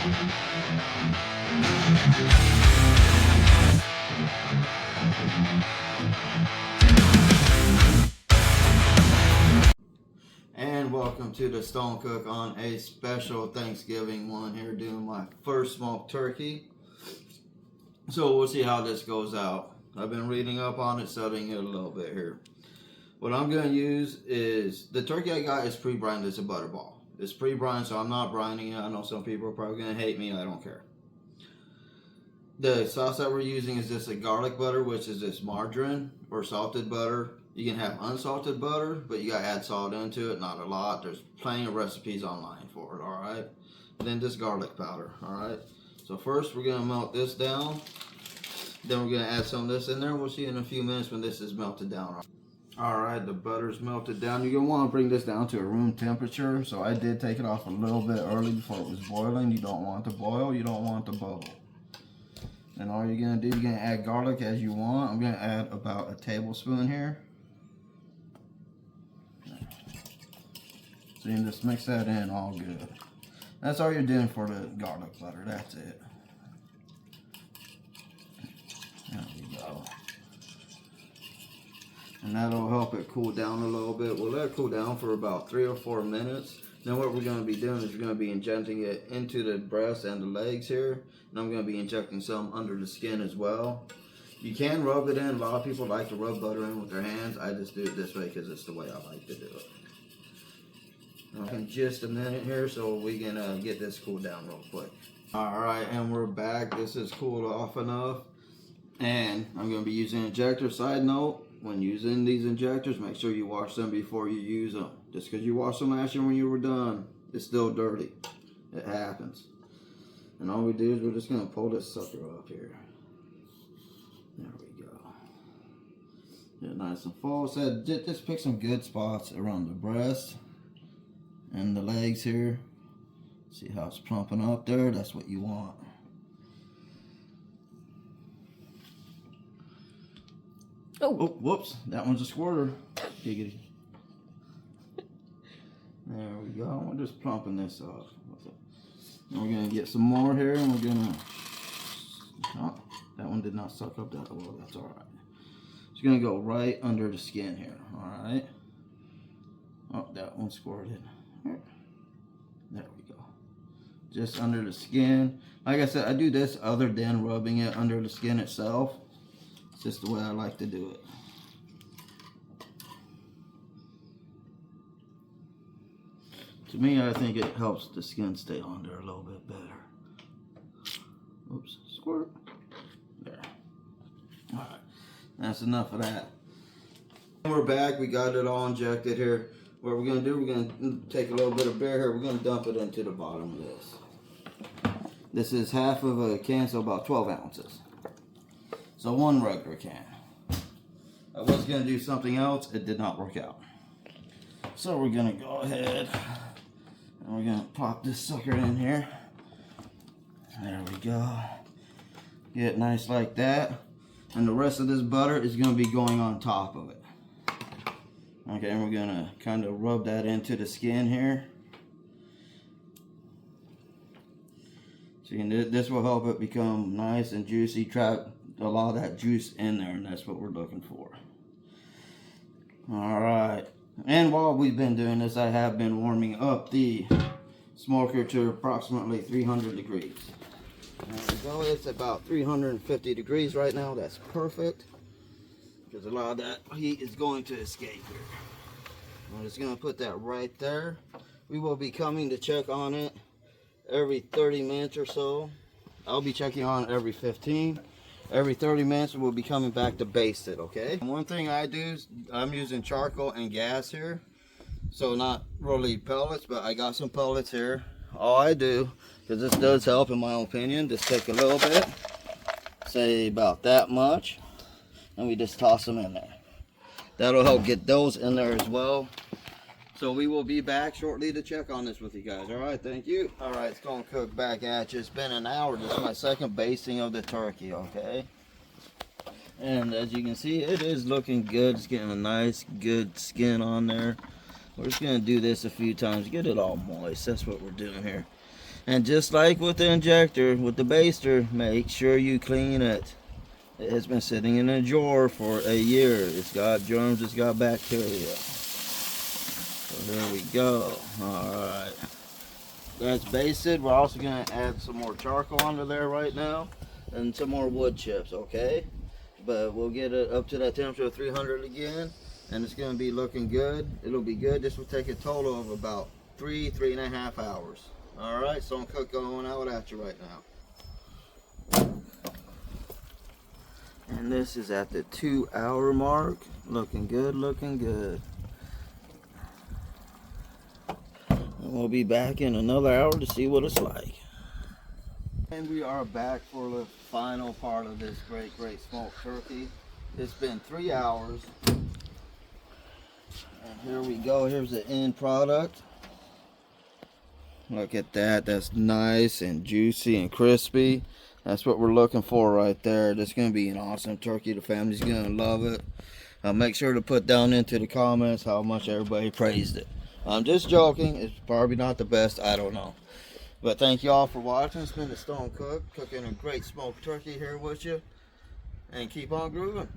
And welcome to the Stonedcook on a special Thanksgiving one here, doing my first smoked turkey. So we'll see how this goes out. I've been reading up on it, studying it a little bit here. What I'm going to use is, the turkey I got is pre-brined. It's a Butterball. It's pre-brined, so I'm not brining it. I know some people are probably going to hate me. I don't care. The sauce that we're using is just a garlic butter, which is this margarine or salted butter. You can have unsalted butter, but you gotta add salt into it, not a lot. There's plenty of recipes online for it, alright? Then just garlic powder, alright? So first we're gonna melt this down. Then we're gonna add some of this in there. We'll see in a few minutes when this is melted down. Alright, the butter's melted down. You're gonna wanna bring this down to a room temperature. So I did take it off a little bit early before it was boiling. You don't want it to boil, you don't want it to bubble. And all you're gonna do, you're gonna add garlic as you want. I'm gonna add about a tablespoon here. So you can just mix that in all good. That's all you're doing for the garlic butter, that's it. There we go. And that'll help it cool down a little bit. We'll let it cool down for about 3 or 4 minutes. Then what we're going to be doing is we're going to be injecting it into the breast and the legs here. And I'm going to be injecting some under the skin as well. You can rub it in. A lot of people like to rub butter in with their hands. I just do it this way because it's the way I like to do it. In just a minute here, so we can get this cooled down real quick. Alright, and we're back. This is cooled off enough. And I'm going to be using an injector. Side note, when using these injectors, make sure you wash them before you use them. Just because you washed them last year when you were done, it's still dirty. It happens. And all we do is we're just going to pull this sucker up here. There we go. Get nice and full. So just pick some good spots around the breast and the legs here. See how it's plumping up there? That's what you want. Oh, whoops. That one's a squirter. Giggity. There we go. We're just plumping this off. And we're going to get some more here, and we're going to... Oh, that one did not suck up that well. That's alright. It's going to go right under the skin here. Alright. Oh, that one squirted. There we go. Just under the skin. Like I said, I do this other than rubbing it under the skin itself. It's just the way I like to do it. To me, I think it helps the skin stay on there a little bit better. Oops, squirt. There. Alright, that's enough of that. We're back. We got it all injected here. What we're going to do, we're going to take a little bit of beer here. We're going to dump it into the bottom of this. This is half of a can, so about 12 ounces. So one regular can. I was going to do something else. It did not work out. So we're going to go ahead and we're going to pop this sucker in here. There we go. Get it nice like that. And the rest of this butter is going to be going on top of it. Okay, and we're going to kind of rub that into the skin here. See, and this will help it become nice and juicy. Trap a lot of that juice in there, and that's what we're looking for. Alright, and while we've been doing this, I have been warming up the smoker to approximately 300 degrees. There we go, it's about 350 degrees right now. That's perfect, because a lot of that heat is going to escape here. I'm just going to put that right there. We will be coming to check on it every 30 minutes or so. I'll be checking on it every 15. Every 30 minutes we'll be coming back to baste it, okay? And one thing I do is I'm using charcoal and gas here. So not really pellets, but I got some pellets here. All I do, because this does help in my opinion, just take a little bit, say about that much, and we just toss them in there. That'll help get those in there as well. So we will be back shortly to check on this with you guys. All right, thank you. All right, it's going to cook back at you. It's been an hour. This is my second basting of the turkey, okay? And as you can see, it is looking good. It's getting a nice, good skin on there. We're just going to do this a few times, get it all moist. That's what we're doing here. And just like with the injector, with the baster, make sure you clean it. It has been sitting in a drawer for a year. It's got germs, it's got bacteria. So there we go. Alright. That's basted. We're also going to add some more charcoal under there right now. And some more wood chips, okay? But we'll get it up to that temperature of 300 again. And it's going to be looking good. It'll be good. This will take a total of about 3.5 hours. Alright, Stonedcook going out at you right now. And this is at the 2-hour mark. Looking good, looking good. And we'll be back in another hour to see what it's like. And we are back for the final part of this great smoked turkey. It's been 3 hours. And here we go. Here's the end product. Look at that. That's nice and juicy and crispy. That's what we're looking for right there. This is going to be an awesome turkey. The family's going to love it. Make sure to put down into the comments how much everybody praised it. I'm just joking. It's probably not the best. I don't know. But thank you all for watching. It's been the Stonedcook cooking a great smoked turkey here with you. And keep on grooving.